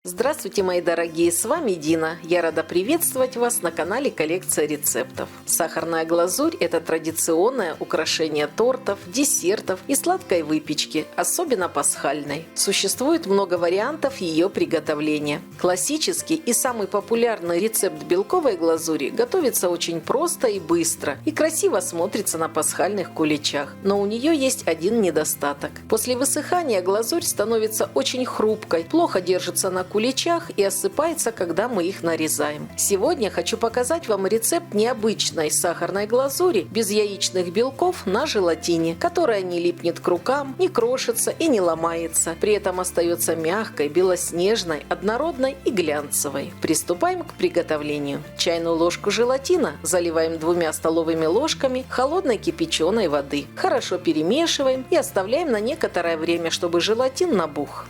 Здравствуйте, мои дорогие, с вами Дина. Я рада приветствовать вас на канале Коллекция рецептов. Сахарная глазурь – это традиционное украшение тортов, десертов и сладкой выпечки, особенно пасхальной. Существует много вариантов ее приготовления. Классический и самый популярный рецепт белковой глазури готовится очень просто и быстро и красиво смотрится на пасхальных куличах. Но у нее есть один недостаток. После высыхания глазурь становится очень хрупкой, плохо держится на куличах и осыпается, когда мы их нарезаем. Сегодня хочу показать вам рецепт необычной сахарной глазури без яичных белков на желатине, которая не липнет к рукам, не крошится и не ломается. При этом остается мягкой, белоснежной, однородной и глянцевой. Приступаем к приготовлению. Чайную ложку желатина заливаем 2 столовыми ложками холодной кипяченой воды. Хорошо перемешиваем и оставляем на некоторое время, чтобы желатин набух.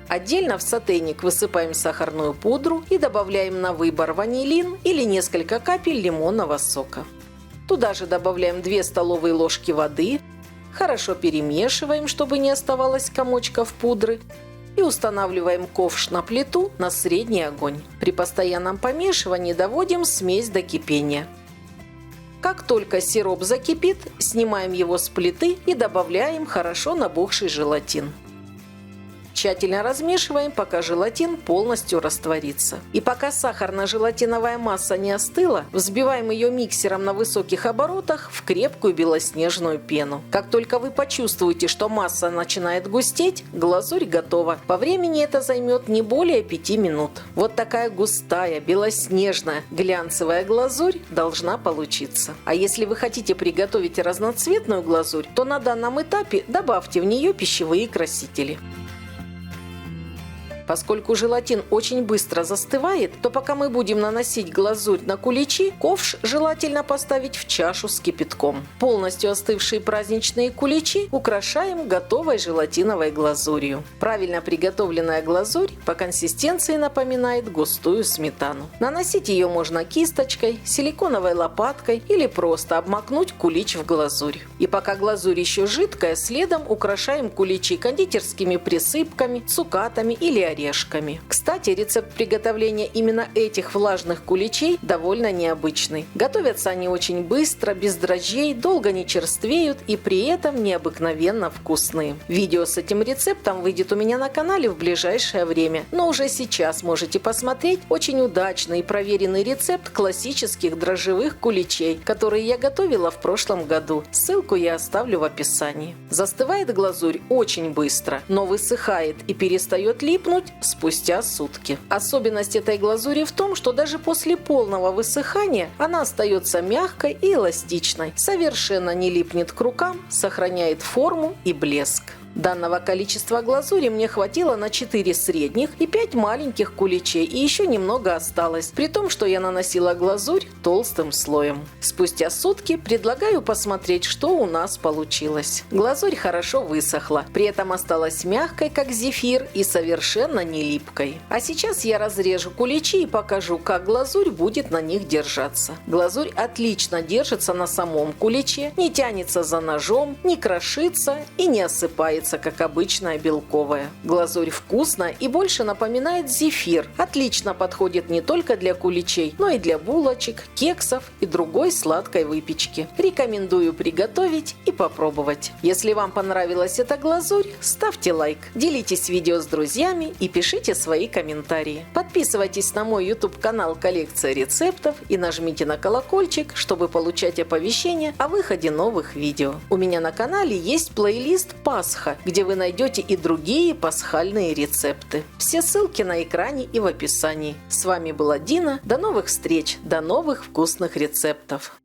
Отдельно в сотейник высыпаем сахарную пудру и добавляем на выбор ванилин или несколько капель лимонного сока. Туда же добавляем 2 столовые ложки воды, хорошо перемешиваем, чтобы не оставалось комочков пудры, и устанавливаем ковш на плиту на средний огонь. При постоянном помешивании доводим смесь до кипения. Как только сироп закипит, снимаем его с плиты и добавляем хорошо набухший желатин. Тщательно размешиваем, пока желатин полностью растворится. И пока сахарно-желатиновая масса не остыла, взбиваем ее миксером на высоких оборотах в крепкую белоснежную пену. Как только вы почувствуете, что масса начинает густеть, глазурь готова. По времени это займет не более 5 минут. Вот такая густая, белоснежная, глянцевая глазурь должна получиться. А если вы хотите приготовить разноцветную глазурь, то на данном этапе добавьте в нее пищевые красители. Поскольку желатин очень быстро застывает, то пока мы будем наносить глазурь на куличи, ковш желательно поставить в чашу с кипятком. Полностью остывшие праздничные куличи украшаем готовой желатиновой глазурью. Правильно приготовленная глазурь по консистенции напоминает густую сметану. Наносить ее можно кисточкой, силиконовой лопаткой или просто обмакнуть кулич в глазурь. И пока глазурь еще жидкая, следом украшаем куличи кондитерскими присыпками, цукатами или орешками. Кстати, рецепт приготовления именно этих влажных куличей довольно необычный. Готовятся они очень быстро, без дрожжей, долго не черствеют и при этом необыкновенно вкусные. Видео с этим рецептом выйдет у меня на канале в ближайшее время, но уже сейчас можете посмотреть очень удачный и проверенный рецепт классических дрожжевых куличей, которые я готовила в прошлом году. Ссылку я оставлю в описании. Застывает глазурь очень быстро, но высыхает и перестает липнуть спустя сутки. Особенность этой глазури в том, что даже после полного высыхания она остается мягкой и эластичной, совершенно не липнет к рукам, сохраняет форму и блеск. Данного количества глазури мне хватило на 4 средних и 5 маленьких куличей, и еще немного осталось, при том, что я наносила глазурь толстым слоем. Спустя сутки предлагаю посмотреть, что у нас получилось. Глазурь хорошо высохла, при этом осталась мягкой, как зефир, и совершенно не липкой. А сейчас я разрежу куличи и покажу, как глазурь будет на них держаться. Глазурь отлично держится на самом куличе, не тянется за ножом, не крошится и не осыпается, как обычная белковая. Глазурь вкусная и больше напоминает зефир. Отлично подходит не только для куличей, но и для булочек, кексов и другой сладкой выпечки. Рекомендую приготовить и попробовать. Если вам понравилась эта глазурь, ставьте лайк, делитесь видео с друзьями и пишите свои комментарии. Подписывайтесь на мой YouTube канал Коллекция рецептов и нажмите на колокольчик, чтобы получать оповещения о выходе новых видео. У меня на канале есть плейлист «Пасха», где вы найдете и другие пасхальные рецепты. Все ссылки на экране и в описании. С вами была Дина. До новых встреч, до новых вкусных рецептов.